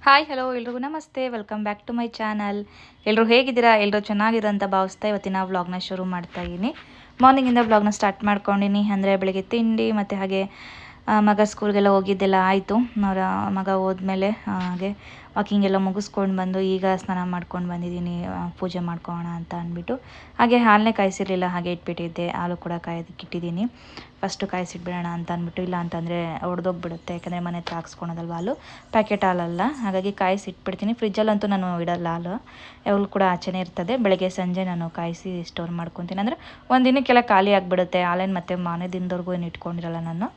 Hi hello ಎಲ್ರಿಗೂ ನಮಸ್ತೆ, welcome back to my channel. ಎಲ್ಲರೂ ಹೇಗಿದ್ದೀರಾ? ಎಲ್ಲರೂ ಚೆನ್ನಾಗಿರೋ ಅಂತ ಭಾವಿಸ್ತಾ ಇವತ್ತಿನ ವ್ಲಾಗ್ನ ಶುರು ಮಾಡ್ತಾ ಇದ್ದೀನಿ. ಮಾರ್ನಿಂಗಿಂದ ವ್ಲಾಗ್ನ ಸ್ಟಾರ್ಟ್ ಮಾಡ್ಕೊಂಡಿನಿ. ಅಂದರೆ ಬೆಳಿಗ್ಗೆ ತಿಂಡಿ ಮತ್ತು ಹಾಗೆ ಮಗ ಸ್ಕೂಲ್ಗೆಲ್ಲ ಹೋಗಿದ್ದೆಲ್ಲ ಆಯಿತು. ಅವರ ಮಗ ಹೋದ್ಮೇಲೆ ಹಾಗೆ ವಾಕಿಂಗ್ ಎಲ್ಲ ಮುಗಿಸ್ಕೊಂಡು ಬಂದು ಈಗ ಸ್ನಾನ ಮಾಡ್ಕೊಂಡು ಬಂದಿದ್ದೀನಿ, ಪೂಜೆ ಮಾಡ್ಕೊಳ್ಳೋಣ ಅಂತ ಅಂದ್ಬಿಟ್ಟು. ಹಾಗೆ ಹಾಲನ್ನೇ ಕಾಯಿಸಿರಲಿಲ್ಲ, ಹಾಗೆ ಇಟ್ಬಿಟ್ಟಿದ್ದೆ. ಹಾಲು ಕೂಡ ಕಾಯೋದಕ್ಕೆ ಇಟ್ಟಿದ್ದೀನಿ. ಫಸ್ಟು ಕಾಯಿಸಿಟ್ಬಿಡೋಣ ಅಂತ ಅಂದ್ಬಿಟ್ಟು, ಇಲ್ಲ ಅಂತಂದರೆ ಒಡೆದೋಗ್ಬಿಡುತ್ತೆ, ಯಾಕಂದರೆ ಮನೆ ಹತ್ರ ಹಾಕ್ಸ್ಕೊಳೋದಲ್ವ ಹಾಲು, ಪ್ಯಾಕೆಟ್ ಹಾಲಲ್ಲ. ಹಾಗಾಗಿ ಕಾಯಿಸಿ ಇಟ್ಬಿಡ್ತೀನಿ. ಫ್ರಿಜ್ಜಲ್ಲಂತೂ ನಾನು ಇಡಲ್ಲ ಹಾಲು, ಯಾವಾಗಲೂ ಕೂಡ ಆಚೆನೇ ಇರ್ತದೆ. ಬೆಳಗ್ಗೆ ಸಂಜೆ ನಾನು ಕಾಯಿಸಿ ಸ್ಟೋರ್ ಮಾಡ್ಕೊತೀನಿ. ಅಂದರೆ ಒಂದು ದಿನಕ್ಕೆಲ್ಲ ಖಾಲಿ ಆಗಿಬಿಡುತ್ತೆ ಹಾಲೇನು, ಮತ್ತು ಮಾರನೇ ದಿನದವರೆಗೂ ಏನು ಇಟ್ಕೊಂಡಿರಲ್ಲ ನಾನು.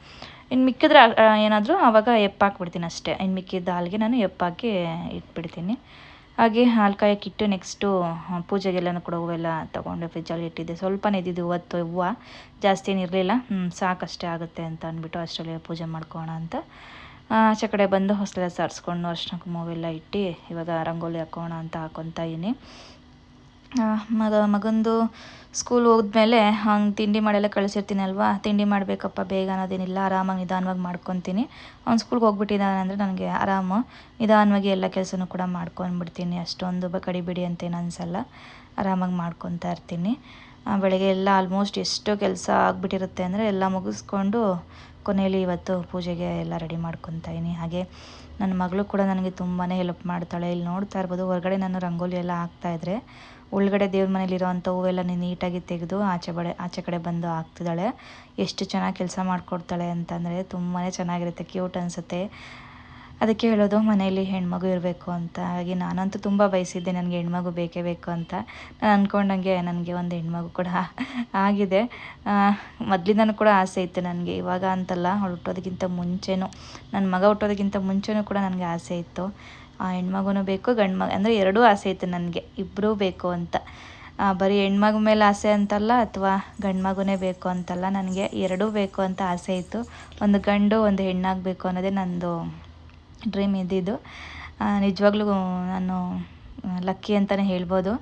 ಇನ್ನು ಮಿಕ್ಕಿದ್ರೆ ಏನಾದರೂ ಆವಾಗ ಎಪ್ಪಾಕ್ಬಿಡ್ತೀನಿ ಅಷ್ಟೇ. ಇನ್ನು ಮಿಕ್ಕಿದ್ದ ಹಾಲಿಗೆ ನಾನು ಎಪ್ಪಾಕಿ ಇಟ್ಬಿಡ್ತೀನಿ. ಹಾಗೆ ಹಾಲು ಕಾಯೋಕ್ಕಿಟ್ಟು ನೆಕ್ಸ್ಟು ಪೂಜೆಗೆಲ್ಲನೂ ಕೂಡ ಹೂವೆಲ್ಲ ತೊಗೊಂಡು ಫ್ರಿಜ್ಜಲ್ಲಿ ಇಟ್ಟಿದ್ದೆ. ಸ್ವಲ್ಪನೇ ಇದ್ದಿದ್ದು ಇವತ್ತು ಹೂವು, ಜಾಸ್ತಿ ಏನಿರಲಿಲ್ಲ. ಸಾಕಷ್ಟೇ ಆಗುತ್ತೆ ಅಂತ ಅಂದ್ಬಿಟ್ಟು ಅಷ್ಟರಲ್ಲಿ ಪೂಜೆ ಮಾಡ್ಕೊಳ್ಳೋಣ ಅಂತ ಆಚೆ ಕಡೆ ಬಂದು ಹೊಸಲೆಲ್ಲ ಸಾರಿಸ್ಕೊಂಡು ಅರ್ಶಿನ ಕುಂಕುಮವೆಲ್ಲ ಇಟ್ಟು ಇವಾಗ ರಂಗೋಲಿ ಹಾಕೋಣ ಅಂತ ಹಾಕ್ಕೊತಾ ಇದ್ದೀನಿ. ಮಗಂದು ಸ್ಕೂಲ್ ಹೋದ್ಮೇಲೆ ಹಂಗೆ ತಿಂಡಿ ಮಾಡೆಲ್ಲ ಕಳಿಸಿರ್ತೀನಲ್ವ, ತಿಂಡಿ ಮಾಡಬೇಕಪ್ಪ ಬೇಗ ಅನ್ನೋದೇನಿಲ್ಲ, ಆರಾಮಾಗಿ ನಿಧಾನವಾಗಿ ಮಾಡ್ಕೊತೀನಿ. ಅವ್ನು ಸ್ಕೂಲ್ಗೆ ಹೋಗ್ಬಿಟ್ಟಿದ್ದಾನೆ ಅಂದರೆ ನನಗೆ ಆರಾಮು, ನಿಧಾನವಾಗಿ ಎಲ್ಲ ಕೆಲಸನೂ ಕೂಡ ಮಾಡ್ಕೊಂಡ್ಬಿಡ್ತೀನಿ. ಅಷ್ಟೊಂದು ಕಡಿಬಿಡಿ ಅಂತೇನು ಅನಿಸಲ್ಲ, ಆರಾಮಾಗಿ ಮಾಡ್ಕೊತಾ ಇರ್ತೀನಿ. ಬೆಳಗ್ಗೆ ಎಲ್ಲ ಆಲ್ಮೋಸ್ಟ್ ಎಷ್ಟೋ ಕೆಲಸ ಆಗಿಬಿಟ್ಟಿರುತ್ತೆ ಅಂದರೆ ಎಲ್ಲ ಮುಗಿಸ್ಕೊಂಡು ಕೊನೆಯಲ್ಲಿ ಇವತ್ತು ಪೂಜೆಗೆ ಎಲ್ಲ ರೆಡಿ ಮಾಡ್ಕೊತಾ ಇದ್ದೀನಿ. ಹಾಗೆ ನನ್ನ ಮಗಳು ಕೂಡ ನನಗೆ ತುಂಬಾ ಹೆಲ್ಪ್ ಮಾಡ್ತಾಳೆ. ಇಲ್ಲಿ ನೋಡ್ತಾ ಇರ್ಬೋದು, ಹೊರಗಡೆ ನಾನು ರಂಗೋಲಿ ಎಲ್ಲ ಹಾಕ್ತಾಯಿದ್ರೆ ಒಳಗಡೆ ದೇವ್ರ ಮನೇಲಿರೋ ಅಂಥ ಹೂವೆಲ್ಲ ನೀಟಾಗಿ ತೆಗೆದು ಆಚೆ ಕಡೆ ಬಂದು ಹಾಕ್ತಿದ್ದಾಳೆ. ಎಷ್ಟು ಚೆನ್ನಾಗಿ ಕೆಲಸ ಮಾಡಿಕೊಡ್ತಾಳೆ ಅಂತಂದರೆ ತುಂಬಾ ಚೆನ್ನಾಗಿರುತ್ತೆ, ಕ್ಯೂಟ್ ಅನಿಸುತ್ತೆ. ಅದಕ್ಕೆ ಹೇಳೋದು ಮನೆಯಲ್ಲಿ ಹೆಣ್ಮಗು ಇರಬೇಕು ಅಂತ. ಹಾಗೆ ನಾನಂತೂ ತುಂಬ ಬಯಸಿದ್ದೆ ನನಗೆ ಹೆಣ್ಮಗು ಬೇಕೇ ಬೇಕು ಅಂತ. ನಾನು ಅಂದ್ಕೊಂಡಂಗೆ ನನಗೆ ಒಂದು ಹೆಣ್ಮಗು ಕೂಡ ಆಗಿದೆ. ಮೊದಲಿಂದನೂ ಕೂಡ ಆಸೆ ಇತ್ತು ನನಗೆ, ಇವಾಗ ಅಂತಲ್ಲ, ಅವಳು ಹುಟ್ಟೋದಕ್ಕಿಂತ ಮುಂಚೆನೂ, ನನ್ನ ಮಗ ಹುಟ್ಟೋದಕ್ಕಿಂತ ಮುಂಚೆನೂ ಕೂಡ ನನಗೆ ಆಸೆ ಇತ್ತು. ಹೆಣ್ಮಗುನೂ ಬೇಕು, ಗಂಡು ಮಗ ಅಂದರೆ ಎರಡೂ ಆಸೆ ಇತ್ತು ನನಗೆ, ಇಬ್ಬರೂ ಬೇಕು ಅಂತ. ಬರೀ ಹೆಣ್ಮಗು ಮೇಲೆ ಆಸೆ ಅಂತಲ್ಲ, ಅಥವಾ ಗಂಡು ಮಗುನೇ ಬೇಕು ಅಂತಲ್ಲ, ನನಗೆ ಎರಡೂ ಬೇಕು ಅಂತ ಆಸೆ ಇತ್ತು. ಒಂದು ಗಂಡು ಒಂದು ಹೆಣ್ಣಾಗಬೇಕು ಅನ್ನೋದೇ ನನ್ನದು ಡ್ರೀಮ್ ಇದ್ದಿದ್ದು. ನಿಜವಾಗ್ಲೂ ನಾನು ಲಕ್ಕಿ ಅಂತಲೇ ಹೇಳ್ಬೋದು.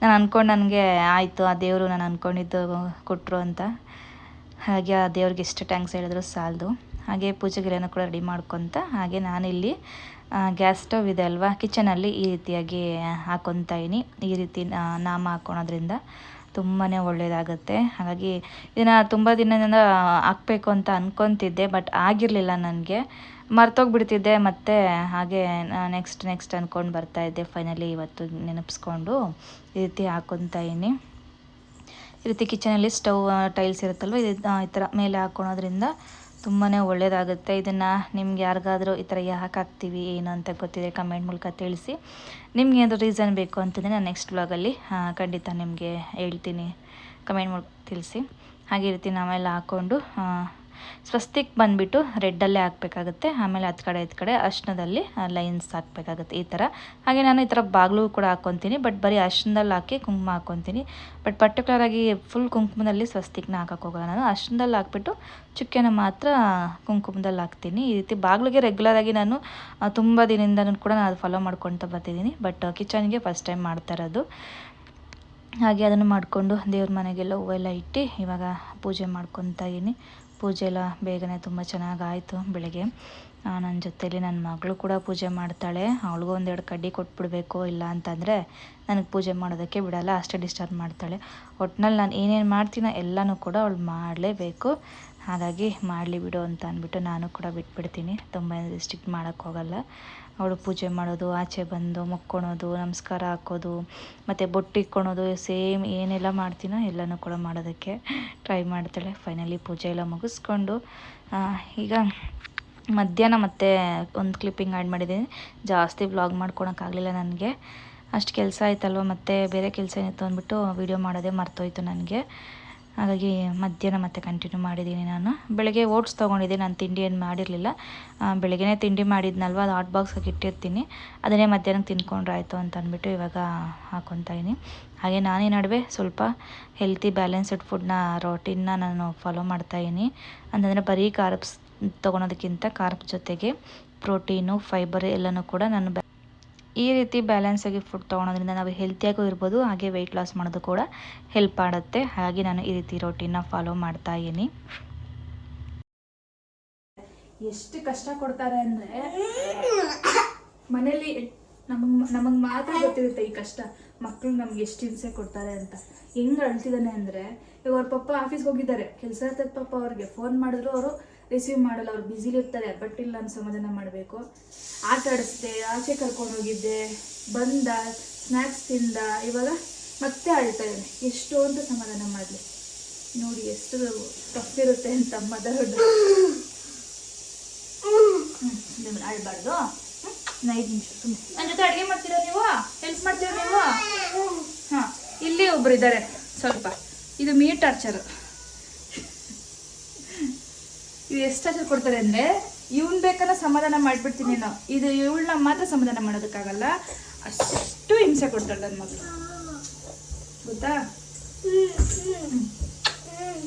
ನಾನು ಅಂದ್ಕೊಂಡು ನನಗೆ ಆಯಿತು, ಆ ದೇವರು ನಾನು ಅಂದ್ಕೊಂಡಿದ್ದು ಕೊಟ್ಟರು ಅಂತ. ಹಾಗೆ ಆ ದೇವ್ರಿಗೆ ಎಷ್ಟು ಟ್ಯಾಂಕ್ಸ್ ಹೇಳಿದ್ರು ಸಾಲದು. ಹಾಗೆ ಪೂಜೆಗೆಲ್ಲನೂ ಕೂಡ ರೆಡಿ ಮಾಡ್ಕೊತ, ಹಾಗೆ ನಾನಿಲ್ಲಿ ಗ್ಯಾಸ್ ಸ್ಟವ್ ಇದೆ ಅಲ್ವಾ, ಕಿಚನಲ್ಲಿ ಈ ರೀತಿಯಾಗಿ ಹಾಕ್ಕೊತಾ ಇದ್ದೀನಿ. ಈ ರೀತಿ ನಾಮ ಹಾಕ್ಕೊಳೋದ್ರಿಂದ ತುಂಬಾ ಒಳ್ಳೆಯದಾಗುತ್ತೆ. ಹಾಗಾಗಿ ಇದನ್ನು ತುಂಬ ದಿನದಿಂದ ಹಾಕಬೇಕು ಅಂತ ಅಂದ್ಕೊತಿದ್ದೆ, ಬಟ್ ಆಗಿರಲಿಲ್ಲ ನನಗೆ, ಮರ್ತೋಗ್ಬಿಡ್ತಿದ್ದೆ. ಮತ್ತು ಹಾಗೆ ನೆಕ್ಸ್ಟ್ ಅಂದ್ಕೊಂಡು ಬರ್ತಾಯಿದ್ದೆ. ಫೈನಲಿ ಇವತ್ತು ನೆನಪಿಸ್ಕೊಂಡು ಈ ರೀತಿ ಹಾಕ್ಕೊತಾ ಇದ್ದೀನಿ. ಈ ರೀತಿ ಕಿಚನಲ್ಲಿ ಸ್ಟವ್ ಟೈಲ್ಸ್ ಇರುತ್ತಲ್ವ, ಈ ಥರ ಮೇಲೆ ಹಾಕ್ಕೊಳೋದ್ರಿಂದ ತುಂಬಾ ಒಳ್ಳೆಯದಾಗುತ್ತೆ. ಇದನ್ನು ನಿಮ್ಗೆ ಯಾರಿಗಾದರೂ ಈ ಥರ ಯಾಕೆ ಹಾಕ್ತೀವಿ ಏನು ಅಂತ ಗೊತ್ತಿದೆ ಕಮೆಂಟ್ ಮೂಲಕ ತಿಳಿಸಿ. ನಿಮ್ಗೆ ಏನಾದರೂ ರೀಸನ್ ಬೇಕು ಅಂತಂದರೆ ನಾನು ನೆಕ್ಸ್ಟ್ ವ್ಲಾಗಲ್ಲಿ ಖಂಡಿತ ನಿಮಗೆ ಹೇಳ್ತೀನಿ, ಕಮೆಂಟ್ ಮೂಲಕ ತಿಳಿಸಿ. ಹಾಗೆ ಈ ರೀತಿ ನಾವೆಲ್ಲ ಹಾಕ್ಕೊಂಡು ಸ್ವಸ್ತಿಕ್ ಬಂದುಬಿಟ್ಟು ರೆಡ್ಡಲ್ಲೇ ಹಾಕಬೇಕಾಗುತ್ತೆ. ಆಮೇಲೆ ಹತ್ತು ಕಡೆ ಅರ್ಶಿನದಲ್ಲಿ ಲೈನ್ಸ್ ಹಾಕಬೇಕಾಗುತ್ತೆ ಈ ಥರ. ಹಾಗೆ ನಾನು ಈ ಥರ ಬಾಗಿಲು ಕೂಡ ಹಾಕ್ಕೊತೀನಿ, ಬಟ್ ಬರೀ ಅರ್ಶಿನದಲ್ಲಿ ಹಾಕಿ ಕುಂಕುಮ ಹಾಕ್ಕೊತೀನಿ. ಬಟ್ ಪರ್ಟಿಕ್ಯುಲರಾಗಿ ಫುಲ್ ಕುಂಕುಮದಲ್ಲಿ ಸ್ವಸ್ತಿಕ್ನ ಹಾಕಕ್ಕೆ ಹೋಗೋಲ್ಲ ನಾನು, ಅರ್ಶಿನದಲ್ಲಿ ಹಾಕ್ಬಿಟ್ಟು ಚುಕ್ಕೆನ ಮಾತ್ರ ಕುಂಕುಮದಲ್ಲಿ ಹಾಕ್ತೀನಿ. ಈ ರೀತಿ ಬಾಗಿಲಿಗೆ ರೆಗ್ಯುಲರಾಗಿ ನಾನು ತುಂಬ ದಿನದಿಂದನೂ ಕೂಡ ನಾನು ಅದು ಫಾಲೋ ಮಾಡ್ಕೊಳ್ತಾ ಬರ್ತಿದ್ದೀನಿ. ಬಟ್ ಕಿಚನ್ಗೆ ಫಸ್ಟ್ ಟೈಮ್ ಮಾಡ್ತಾ ಇರೋದು. ಹಾಗೆ ಅದನ್ನು ಮಾಡಿಕೊಂಡು ದೇವ್ರ ಮನೆಗೆಲ್ಲ ಹೂವೆಲ್ಲ ಇಟ್ಟು ಇವಾಗ ಪೂಜೆ ಮಾಡ್ಕೊತಾ ಇದ್ದೀನಿ. ಪೂಜೆ ಎಲ್ಲ ಬೇಗನೆ ತುಂಬ ಚೆನ್ನಾಗಾಯಿತು. ಬೆಳಗ್ಗೆ ನನ್ನ ಜೊತೆಯಲ್ಲಿ ನನ್ನ ಮಗಳು ಕೂಡ ಪೂಜೆ ಮಾಡ್ತಾಳೆ. ಅವಳಿಗೂ ಒಂದೆರಡು ಕಡ್ಡಿ ಕೊಟ್ಬಿಡ್ಬೇಕು, ಇಲ್ಲ ಅಂತಂದರೆ ನನಗೆ ಪೂಜೆ ಮಾಡೋದಕ್ಕೆ ಬಿಡಲ್ಲ, ಅಷ್ಟೇ ಡಿಸ್ಟರ್ಬ್ ಮಾಡ್ತಾಳೆ. ಒಟ್ಟಿನಲ್ಲಿ ನಾನು ಏನೇನು ಮಾಡ್ತೀನೋ ಎಲ್ಲನೂ ಕೂಡ ಅವಳು ಮಾಡಲೇಬೇಕು. ಹಾಗಾಗಿ ಮಾಡಲಿ ಬಿಡು ಅಂತ ಅಂದ್ಬಿಟ್ಟು ನಾನು ಕೂಡ ಬಿಟ್ಬಿಡ್ತೀನಿ, ತುಂಬ ಸ್ಟ್ರಿಕ್ಟ್ ಮಾಡೋಕ್ಕೆ ಹೋಗಲ್ಲ. ಅವಳು ಪೂಜೆ ಮಾಡೋದು, ಆಚೆ ಬಂದು ಮುಕ್ಕೊಳೋದು, ನಮಸ್ಕಾರ ಹಾಕೋದು, ಮತ್ತು ಬೊಟ್ಟು ಇಕ್ಕೊಳೋದು, ಸೇಮ್ ಏನೆಲ್ಲ ಮಾಡ್ತೀನೋ ಎಲ್ಲನೂ ಕೂಡ ಮಾಡೋದಕ್ಕೆ ಟ್ರೈ ಮಾಡ್ತಾಳೆ. ಫೈನಲಿ ಪೂಜೆ ಎಲ್ಲ ಮುಗಿಸ್ಕೊಂಡು ಈಗ ಮಧ್ಯಾಹ್ನ ಮತ್ತೆ ಒಂದು ಕ್ಲಿಪ್ಪಿಂಗ್ ಆ್ಯಡ್ ಮಾಡಿದ್ದೀನಿ. ಜಾಸ್ತಿ ವ್ಲಾಗ್ ಮಾಡ್ಕೊಳಕ್ಕಾಗಲಿಲ್ಲ ನನಗೆ, ಅಷ್ಟು ಕೆಲಸ ಆಯ್ತಲ್ವ, ಮತ್ತು ಬೇರೆ ಕೆಲಸ ಏನಿತ್ತು ಅಂದ್ಬಿಟ್ಟು ವೀಡಿಯೋ ಮಾಡೋದೇ ಮರ್ತೋಯ್ತು ನನಗೆ. ಹಾಗಾಗಿ ಮಧ್ಯಾಹ್ನ ಮತ್ತೆ ಕಂಟಿನ್ಯೂ ಮಾಡಿದ್ದೀನಿ. ನಾನು ಬೆಳಗ್ಗೆ ಓಟ್ಸ್ ತೊಗೊಂಡಿದ್ದೆ, ನಾನು ತಿಂಡಿ ಏನು ಮಾಡಿರಲಿಲ್ಲ. ಬೆಳಗ್ಗೆನೇ ತಿಂಡಿ ಮಾಡಿದ್ನಲ್ವ, ಅದು ಹಾಟ್ ಬಾಕ್ಸಾಗಿ ಇಟ್ಟಿರ್ತೀನಿ, ಅದನ್ನೇ ಮಧ್ಯಾಹ್ನಕ್ಕೆ ತಿನ್ಕೊಂಡ್ರೆ ಆಯಿತು ಅಂತ ಅಂದ್ಬಿಟ್ಟು ಇವಾಗ ಹಾಕ್ಕೊತಾ ಇದ್ದೀನಿ. ಹಾಗೆ ನಾನೇ ನಡುವೆ ಸ್ವಲ್ಪ ಹೆಲ್ತಿ ಬ್ಯಾಲೆನ್ಸ್ಡ್ ಫುಡ್ನ ರೋಟೀನ್ನ ನಾನು ಫಾಲೋ ಮಾಡ್ತಾಯಿದ್ದೀನಿ. ಅಂತಂದರೆ ಬರೀ ಕಾರ್ಬ್ಸ್ ತೊಗೊಳೋದಕ್ಕಿಂತ ಕಾರ್ಬ್ ಜೊತೆಗೆ ಪ್ರೋಟೀನು, ಫೈಬರ್ ಎಲ್ಲನೂ ಕೂಡ ನಾನು ಈ ರೀತಿ ಬ್ಯಾಲೆನ್ಸಾಗಿ ಫುಡ್ ತೊಗೊಳೋದ್ರಿಂದ ನಾವು ಹೆಲ್ತಿಯಾಗೂ ಇರ್ಬೋದು, ಹಾಗೆ ವೆಯ್ಟ್ ಲಾಸ್ ಮಾಡೋದು ಕೂಡ ಹೆಲ್ಪ್ ಮಾಡುತ್ತೆ. ಹಾಗೆ ನಾನು ಈ ರೀತಿ ರೋಟೀನ್ನ ಫಾಲೋ ಮಾಡ್ತಾ ಇದ್ದೀನಿ. ಎಷ್ಟು ಕಷ್ಟ ಕೊಡ್ತಾರೆ ಅಂದರೆ ಮನೇಲಿ ನಮಗೆ ಮಾತ್ರ ಗೊತ್ತಿರುತ್ತೆ ಈ ಕಷ್ಟ. ಮಕ್ಕಳು ನಮ್ಗೆ ಎಷ್ಟು ಹಿಂಸೆ ಕೊಡ್ತಾರೆ ಅಂತ. ಹೆಂಗೆ ಅಳ್ತಿದ್ದಾನೆ ಅಂದರೆ, ಇವಾಗ ಅವ್ರ ಪಪ್ಪ ಆಫೀಸ್ಗೆ ಹೋಗಿದ್ದಾರೆ, ಕೆಲಸ ಇರ್ತದೆ ಪಾಪ ಅವ್ರಿಗೆ. ಫೋನ್ ಮಾಡಿದ್ರು ಅವರು ರಿಸೀವ್ ಮಾಡಲ್ಲ, ಅವ್ರು ಬ್ಯುಸಿಲಿರ್ತಾರೆ. ಬಟ್ ಇಲ್ಲ, ನಾನು ಸಮಾಧಾನ ಮಾಡಬೇಕು. ಆಟ ಆಡಿಸ್ದೆ, ಆಚೆ ಕರ್ಕೊಂಡು ಹೋಗಿದ್ದೆ, ಬಂದ ಸ್ನ್ಯಾಕ್ಸ್ ತಿಂದ, ಇವಾಗ ಮತ್ತೆ ಅಳ್ತಾ ಇದ್ದಾನೆ. ಎಷ್ಟು ಅಂತ ಸಮಾಧಾನ ಮಾಡಲಿ. ನೋಡಿ ಎಷ್ಟು ಟಫ್ ಇರುತ್ತೆ ಅಂತ ಮದರ್ಹುಡ್. ಅಳ್ಬಾರ್ದು. 5 ನಿಮಿಷ ಸುಮ್ಮನೆ ನನ್ನ ಜೊತೆ ಅಡುಗೆ ಮಾಡ್ತೀರಾ ನೀವು? ಹೆಲ್ಪ್ ಮಾಡ್ತೀರಾ ನೀವು? ಹಾಂ, ಇಲ್ಲಿ ಒಬ್ರು ಇದ್ದಾರೆ ಸ್ವಲ್ಪ. ಇದು ಮೀ ಟಾರ್ಚರು. ಇದು ಎಷ್ಟು ಟಾರ್ಚರ್ ಕೊಡ್ತಾರೆ ಅಂದರೆ, ಇವ್ನು ಬೇಕನ್ನ ಸಮಾಧಾನ ಮಾಡಿಬಿಡ್ತೀನಿ ನಾನು. ಇದು ಇವಳನ್ನ ಮಾತ್ರ ಸಮಾಧಾನ ಮಾಡೋದಕ್ಕಾಗಲ್ಲ, ಅಷ್ಟು ಹಿಂಸೆ ಕೊಡ್ತಾಳೆ ನನ್ನ ಮಗಳು, ಗೊತ್ತಾ?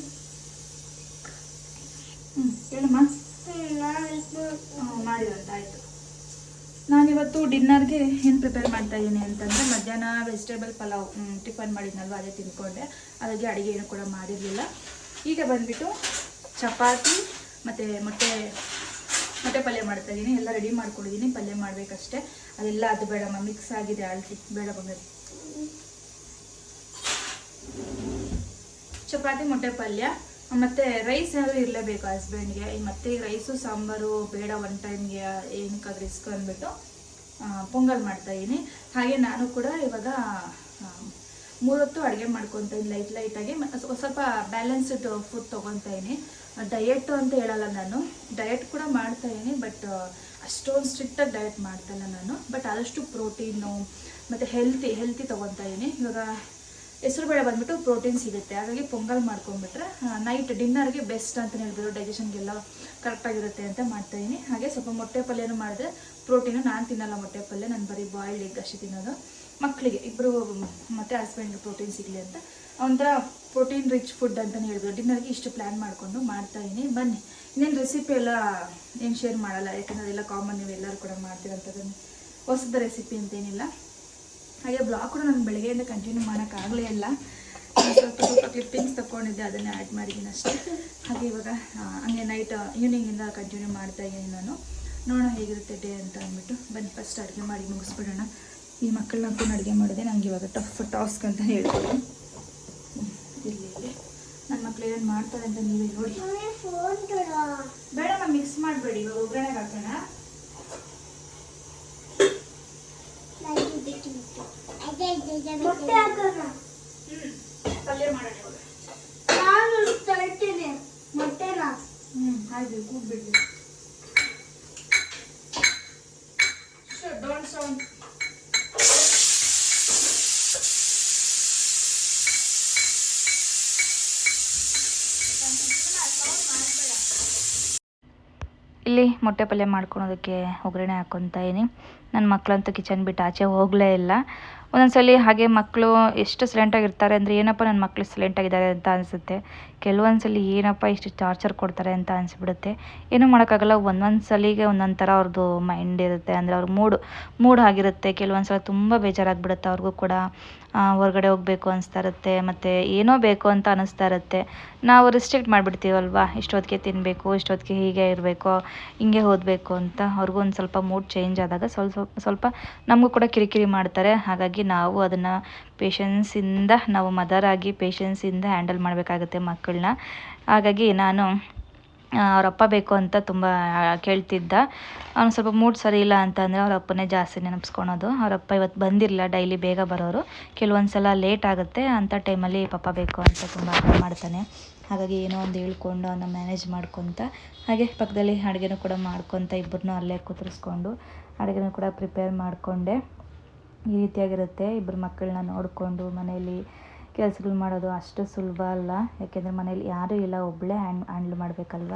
ಹೇಳಮ್ಮ. ಮಾಡಿರಂತ ಆಯಿತು. ನಾನಿವತ್ತು ಡಿನ್ನರ್ಗೆ ಏನು ಪ್ರಿಪೇರ್ ಮಾಡ್ತಾ ಇದ್ದೀನಿ ಅಂತಂದರೆ, ಮಧ್ಯಾಹ್ನ ವೆಜಿಟೇಬಲ್ ಪಲಾವ್ ಟಿಫನ್ ಮಾಡಿದ್ನಲ್ವ, ಅದೇ ತಿಂದ್ಕೊಂಡೆ. ಅದಕ್ಕೆ ಅಡುಗೆ ಏನು ಕೂಡ ಮಾಡಿರಲಿಲ್ಲ. ಈಗ ಬಂದುಬಿಟ್ಟು ಚಪಾತಿ ಮತ್ತು ಮೊಟ್ಟೆ ಪಲ್ಯ ಮಾಡ್ತಾಯಿದ್ದೀನಿ. ಎಲ್ಲ ರೆಡಿ ಮಾಡ್ಕೊಂಡಿದ್ದೀನಿ, ಪಲ್ಯ ಮಾಡಬೇಕಷ್ಟೇ. ಅದೆಲ್ಲ ಅದು ಬೇಡಮ್ಮ, ಮಿಕ್ಸ್ ಆಗಿದೆ ಆಲ್ರೆಡಿ, ಬೇಡ ಬಂದರೆ. ಚಪಾತಿ ಮೊಟ್ಟೆ ಪಲ್ಯ ಮತ್ತು ರೈಸ್ ಏನಾದರೂ ಇರಲೇಬೇಕು ಹಸ್ಬೆಂಡ್ಗೆ. ಮತ್ತು ಈ ರೈಸು ಸಾಂಬಾರು ಬೇಡ ಒನ್ ಟೈಮ್ಗೆ, ಏನಕ್ಕಾದ್ರೂ ರಿಸ್ಕ್ ಅಂದ್ಬಿಟ್ಟು ಪೊಂಗಲ್ ಮಾಡ್ತಾಯಿದ್ದೀನಿ. ಹಾಗೆ ನಾನು ಕೂಡ ಇವಾಗ 3 ಹೊತ್ತು ಅಡುಗೆ ಮಾಡ್ಕೊತೀನಿ ಲೈಟಾಗಿ. ಸ್ವಲ್ಪ ಬ್ಯಾಲೆನ್ಸ್ಡ್ ಫುಡ್ ತೊಗೊತಾಯಿದ್ದೀನಿ. ಡಯೆಟ್ ಅಂತ ಹೇಳಲ್ಲ ನಾನು, ಡಯೆಟ್ ಕೂಡ ಮಾಡ್ತಾಯಿದ್ದೀನಿ. ಬಟ್ ಅಷ್ಟೊಂದು ಸ್ಟ್ರಿಕ್ಟಾಗಿ ಡಯೆಟ್ ಮಾಡ್ತಾಯಿಲ್ಲ ನಾನು. ಬಟ್ ಆದಷ್ಟು ಪ್ರೋಟೀನು ಮತ್ತು ಹೆಲ್ತಿ ತೊಗೊತಾಯಿದ್ದೀನಿ. ಇವಾಗ ಹೆಸರುಬೇಳೆ ಬಂದುಬಿಟ್ಟು ಪ್ರೋಟೀನ್ ಸಿಗುತ್ತೆ. ಹಾಗಾಗಿ ಪೊಂಗಲ್ ಮಾಡ್ಕೊಂಡ್ಬಿಟ್ರೆ ನೈಟ್ ಡಿನ್ನರ್ಗೆ ಬೆಸ್ಟ್ ಅಂತಲೇ ಹೇಳ್ಬೋದು. ಡೈಜೆಷನ್ಗೆಲ್ಲ ಕರೆಕ್ಟಾಗಿರುತ್ತೆ ಅಂತ ಮಾಡ್ತಾಯಿದ್ದೀನಿ. ಹಾಗೆ ಸ್ವಲ್ಪ ಮೊಟ್ಟೆ ಪಲ್ಯನೂ ಮಾಡಿದ್ರೆ ಪ್ರೋಟೀನು. ನಾನು ತಿನ್ನಲ್ಲ ಮೊಟ್ಟೆ ಪಲ್ಯ, ನಾನು ಬರೀ ಬಾಯ್ಲ್ಡ್ ಎಗ್ ಅಷ್ಟೇ ತಿನ್ನೋದು. ಮಕ್ಕಳಿಗೆ ಇಬ್ಬರು ಮತ್ತು ಹಸ್ಬೆಂಡ್ಗೆ ಪ್ರೋಟೀನ್ ಸಿಗಲಿ ಅಂತ ಒಂಥರ ಪ್ರೋಟೀನ್ ರಿಚ್ ಫುಡ್ ಅಂತಲೇ ಹೇಳ್ಬೋದು. ಡಿನ್ನರ್ಗೆ ಇಷ್ಟು ಪ್ಲ್ಯಾನ್ ಮಾಡಿಕೊಂಡು ಮಾಡ್ತಾಯಿದ್ದೀನಿ. ಬನ್ನಿ, ಇನ್ನೇನು ರೆಸಿಪಿ ಎಲ್ಲ ಏನು ಶೇರ್ ಮಾಡಲ್ಲ, ಯಾಕೆಂದರೆ ಅದೆಲ್ಲ ಕಾಮನ್, ನೀವು ಎಲ್ಲರೂ ಕೂಡ ಮಾಡ್ತೀರಂಥದ್ದನ್ನು. ಹೊಸದ ರೆಸಿಪಿ ಅಂತೇನಿಲ್ಲ. ಹಾಗೆ ಬ್ಲಾಗ್ ಕೂಡ ನಾನು ಬೆಳಗ್ಗೆಯಿಂದ ಕಂಟಿನ್ಯೂ ಮಾಡೋಕ್ಕಾಗಲೇ ಇಲ್ಲ. ಸ್ವಲ್ಪ ಕ್ಲಿಪ್ಪಿಂಗ್ಸ್ ತೊಗೊಂಡಿದ್ದೆ, ಅದನ್ನೇ ಆ್ಯಡ್ ಮಾಡಿದ್ದೀನಿ ಅಷ್ಟೇ. ಹಾಗೆ ಇವಾಗ ಹಂಗೆ ನೈಟ್ ಈವ್ನಿಂಗಿಂದ ಕಂಟಿನ್ಯೂ ಮಾಡ್ತಾಯಿದ್ದೀನಿ ನಾನು. ನೋಡೋಣ ಹೇಗಿರುತ್ತೆ ಡೇ ಅಂತ ಅಂದ್ಬಿಟ್ಟು. ಬನ್ನಿ ಫಸ್ಟ್ ಅಡುಗೆ ಮಾಡಿ ಮುಗಿಸ್ಬಿಡೋಣ. ಈ ಮಕ್ಕಳನ್ನ ಹಾಕೊಂಡು ಅಡುಗೆ ಮಾಡಿದೆ ನನಗೆ ಇವಾಗ ಟಫ್ ಟಾಸ್ಕ್ ಅಂತ ಹೇಳ್ಬೋದು. ಇಲ್ಲಿ ನನ್ನ ಮಕ್ಳು ಏನು ಮಾಡ್ತಾರೆ ಅಂತ ನೀವೇ ನೋಡಿ. ಬೇಡಮ್ಮ, ಮಿಕ್ಸ್ ಮಾಡಬೇಡಿ. ಇವಾಗ ಒಗ್ಗರಣೆಗೆ ಹಾಕೋಣ. ಪಲ್ಯ ಮಾಡೋಣ ಇವಾಗ. ಆಯ್ತು, ಕೂಗ್ಬಿಡ್ಲಿ. Don't sound. ಇಲ್ಲಿ ಮೊಟ್ಟೆ ಪಲ್ಯ ಮಾಡ್ಕೊಳೋದಕ್ಕೆ ಒಗ್ಗರಣೆ ಹಾಕ್ಕೊತಾ ಇದ್ದೀನಿ. ನನ್ನ ಮಕ್ಕಳಂತೂ ಕಿಚನ್ ಬಿಟ್ಟು ಆಚೆ ಹೋಗಲೇ ಇಲ್ಲ. ಒಂದೊಂದ್ಸಲಿ ಹಾಗೆ ಮಕ್ಕಳು ಎಷ್ಟು ಸೈಲೆಂಟಾಗಿರ್ತಾರೆ ಅಂದರೆ, ಏನಪ್ಪ ನನ್ನ ಮಕ್ಕಳು ಸೈಲೆಂಟಾಗಿದ್ದಾರೆ ಅಂತ ಅನಿಸುತ್ತೆ. ಕೆಲವೊಂದ್ಸಲಿ ಏನಪ್ಪ ಇಷ್ಟು ಟಾರ್ಚರ್ ಕೊಡ್ತಾರೆ ಅಂತ ಅನಿಸ್ಬಿಡುತ್ತೆ. ಏನೂ ಮಾಡೋಕ್ಕಾಗಲ್ಲ. ಒಂದೊಂದು ಸಲಿಗೆ ಒಂದೊಂದು ಥರ ಅವ್ರದ್ದು ಮೈಂಡ್ ಇರುತ್ತೆ, ಅಂದರೆ ಅವ್ರ ಮೂಡ್ ಆಗಿರುತ್ತೆ. ಕೆಲವೊಂದು ಸಲ ತುಂಬ ಬೇಜಾರಾಗಿಬಿಡುತ್ತೆ ಅವ್ರಿಗೂ ಕೂಡ. ಹೊರಗಡೆ ಹೋಗಬೇಕು ಅನಿಸ್ತಾ ಇರುತ್ತೆ, ಮತ್ತು ಏನೋ ಬೇಕು ಅಂತ ಅನ್ನಿಸ್ತಾ ಇರುತ್ತೆ. ನಾವು ರಿಸ್ಟ್ರಿಕ್ಟ್ ಮಾಡಿಬಿಡ್ತೀವಲ್ವ, ಇಷ್ಟೊತ್ತಿಗೆ ತಿನ್ನಬೇಕು, ಇಷ್ಟೊತ್ತಿಗೆ ಹೀಗೆ ಇರಬೇಕು, ಹಿಂಗೆ ಓದಬೇಕು ಅಂತ. ಅವ್ರಿಗೂ ಒಂದು ಸ್ವಲ್ಪ ಮೂಡ್ ಚೇಂಜ್ ಆದಾಗ ಸ್ವಲ್ಪ ನಮಗೂ ಕೂಡ ಕಿರಿಕಿರಿ ಮಾಡ್ತಾರೆ. ಹಾಗಾಗಿ ನಾವು ಅದನ್ನು ಪೇಷನ್ಸಿಂದ, ನಾವು ಮದರ್ ಆಗಿ ಪೇಷನ್ಸಿಂದ ಹ್ಯಾಂಡಲ್ ಮಾಡಬೇಕಾಗುತ್ತೆ ಮಕ್ಕಳನ್ನ. ಹಾಗಾಗಿ ನಾನು ಅವರಪ್ಪ ಬೇಕು ಅಂತ ತುಂಬ ಕೇಳ್ತಿದ್ದ. ಅವನು ಸ್ವಲ್ಪ ಮೂಡ್ ಸರಿ ಇಲ್ಲ ಅಂತಂದರೆ ಅವ್ರ ಅಪ್ಪನೇ ಜಾಸ್ತಿ ನೆನಪಿಸ್ಕೊಳೋದು. ಅವರಪ್ಪ ಇವತ್ತು ಬಂದಿರಲಿಲ್ಲ, ಡೈಲಿ ಬೇಗ ಬರೋರು, ಕೆಲವೊಂದು ಸಲ ಲೇಟ್ ಆಗುತ್ತೆ. ಅಂಥ ಟೈಮಲ್ಲಿ ಪಪ್ಪ ಬೇಕು ಅಂತ ತುಂಬ ಮಾಡ್ತಾನೆ. ಹಾಗಾಗಿ ಏನೋ ಒಂದು ಹೇಳ್ಕೊಂಡು ಅವನ್ನ ಮ್ಯಾನೇಜ್ ಮಾಡ್ಕೊತ, ಹಾಗೆ ಪಕ್ಕದಲ್ಲಿ ಅಡುಗೆನೂ ಕೂಡ ಮಾಡ್ಕೊತ, ಇಬ್ಬರನ್ನೂ ಅಲ್ಲೇ ಕೂತ್ರಿಸ್ಕೊಂಡು ಅಡುಗೆನೂ ಕೂಡ ಪ್ರಿಪೇರ್ ಮಾಡಿಕೊಂಡೆ. ಈ ರೀತಿಯಾಗಿರುತ್ತೆ. ಇಬ್ಬರು ಮಕ್ಕಳನ್ನ ನೋಡಿಕೊಂಡು ಮನೆಯಲ್ಲಿ ಕೆಲಸಗಳು ಮಾಡೋದು ಅಷ್ಟು ಸುಲಭ ಅಲ್ಲ. ಯಾಕೆಂದರೆ ಮನೇಲಿ ಯಾರೂ ಇಲ್ಲ, ಒಬ್ಬಳೇ ಹ್ಯಾಂಡ್ಲ್ ಮಾಡಬೇಕಲ್ವ.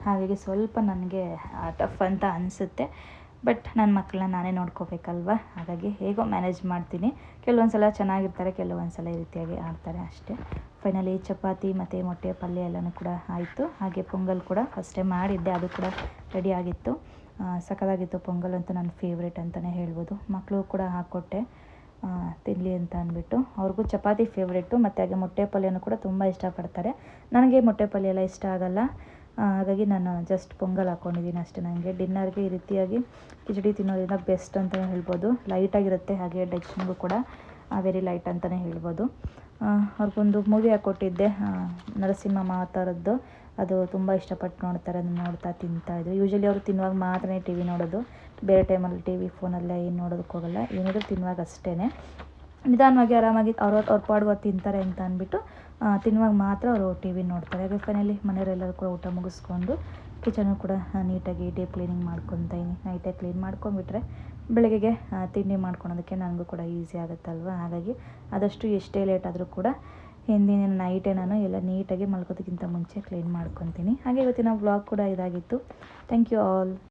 ಹಾಗಾಗಿ ಸ್ವಲ್ಪ ನನಗೆ ಟಫ್ ಅಂತ ಅನಿಸುತ್ತೆ. ಬಟ್ ನನ್ನ ಮಕ್ಕಳನ್ನ ನಾನೇ ನೋಡ್ಕೋಬೇಕಲ್ವ. ಹಾಗಾಗಿ ಹೇಗೋ ಮ್ಯಾನೇಜ್ ಮಾಡ್ತೀನಿ. ಕೆಲವೊಂದು ಸಲ ಚೆನ್ನಾಗಿರ್ತಾರೆ, ಕೆಲವೊಂದು ಸಲ ಈ ರೀತಿಯಾಗಿ ಆಡ್ತಾರೆ ಅಷ್ಟೇ. ಫೈನಲಿ ಚಪಾತಿ ಮತ್ತು ಮೊಟ್ಟೆ ಪಲ್ಯ ಎಲ್ಲನೂ ಕೂಡ ಆಯಿತು. ಹಾಗೆ ಪೊಂಗಲ್ ಕೂಡ ಫಸ್ಟೇ ಮಾಡಿದ್ದೆ, ಅದು ಕೂಡ ರೆಡಿ ಆಗಿತ್ತು. ಸಖತ್ತಾಗಿತ್ತು. ಪೊಂಗಲ್ ಅಂತೂ ನನ್ನ ಫೇವ್ರೇಟ್ ಅಂತಲೇ ಹೇಳ್ಬೋದು. ಮಕ್ಕಳು ಕೂಡ ಹಾಕ್ಕೊಟ್ಟೆ ತಿನ್ನಲಿ ಅಂತ ಅಂದ್ಬಿಟ್ಟು. ಅವ್ರಿಗೂ ಚಪಾತಿ ಫೇವ್ರೇಟು, ಮತ್ತು ಹಾಗೆ ಮೊಟ್ಟೆ ಪಲ್ಯನೂ ಕೂಡ ತುಂಬ ಇಷ್ಟಪಡ್ತಾರೆ. ನನಗೆ ಮೊಟ್ಟೆ ಪಲ್ಯ ಎಲ್ಲ ಇಷ್ಟ ಆಗಲ್ಲ. ಹಾಗಾಗಿ ನಾನು ಜಸ್ಟ್ ಪೊಂಗಲ್ ಹಾಕ್ಕೊಂಡಿದ್ದೀನಿ ಅಷ್ಟೇ. ನನಗೆ ಡಿನ್ನರ್ಗೆ ಈ ರೀತಿಯಾಗಿ ಕಿಚಡಿ ತಿನ್ನೋದ್ರಿಂದ ಬೆಸ್ಟ್ ಅಂತಲೇ ಹೇಳ್ಬೋದು. ಲೈಟಾಗಿರುತ್ತೆ, ಹಾಗೆ ಡೈಜೆಷನ್ಗೂ ಕೂಡ ವೆರಿ ಲೈಟ್ ಅಂತಲೇ ಹೇಳ್ಬೋದು. ಅವ್ರಿಗೊಂದು ಮೂವಿ ಹಾಕ್ಕೊಟ್ಟಿದ್ದೆ, ನರಸಿಂಹ ಮಾತಾರದ್ದು. ಅದು ತುಂಬ ಇಷ್ಟಪಟ್ಟು ನೋಡ್ತಾರೆ, ಅದನ್ನು ನೋಡ್ತಾ ತಿಂತಾಯಿದ್ರು. ಯೂಶ್ವಲಿ ಅವರು ತಿನ್ನುವಾಗ ಮಾತ್ರ ಟಿ ವಿ ನೋಡೋದು, ಬೇರೆ ಟೈಮಲ್ಲಿ ಟಿ ವಿ ಫೋನಲ್ಲೇ ಏನು ನೋಡೋದಕ್ಕೆ ಹೋಗಲ್ಲ. ಏನಾದರೂ ತಿನ್ನುವಾಗ ಅಷ್ಟೇ, ನಿಧಾನವಾಗಿ ಆರಾಮಾಗಿ ಅವ್ರ ಪಾಡ್ಗೆ ತಿಂತಾರೆ ಅಂತ ಅಂದ್ಬಿಟ್ಟು ತಿನ್ನುವಾಗ ಮಾತ್ರ ಅವರು ಟಿ ವಿ ನೋಡ್ತಾರೆ. ಹಾಗೆ ಫೈನಲಿ ಮನೆಯವರೆಲ್ಲರೂ ಕೂಡ ಊಟ ಮುಗಿಸ್ಕೊಂಡು ಕಿಚನು ಕೂಡ ನೀಟಾಗಿ ಡೀಪ್ ಕ್ಲೀನಿಂಗ್ ಮಾಡ್ಕೊತೀನಿ. ನೈಟೇ ಕ್ಲೀನ್ ಮಾಡ್ಕೊಂಬಿಟ್ರೆ ಬೆಳಗ್ಗೆಗೆ ತಿಂಡಿ ಮಾಡ್ಕೊಳೋದಕ್ಕೆ ನನಗೂ ಕೂಡ ಈಸಿ ಆಗುತ್ತಲ್ವ. ಹಾಗಾಗಿ ಆದಷ್ಟು ಎಷ್ಟೇ ಲೇಟ್ ಆದರೂ ಕೂಡ ಹಿಂದಿನ ನೈಟೇ ನಾನು ಎಲ್ಲ ನೀಟಾಗಿ ಮಲ್ಕೋದಕ್ಕಿಂತ ಮುಂಚೆ ಕ್ಲೀನ್ ಮಾಡ್ಕೊತೀನಿ. ಹಾಗೆ ಇವತ್ತಿನ ವ್ಲಾಗ್ ಕೂಡ ಇದಾಗಿತ್ತು. Thank you all.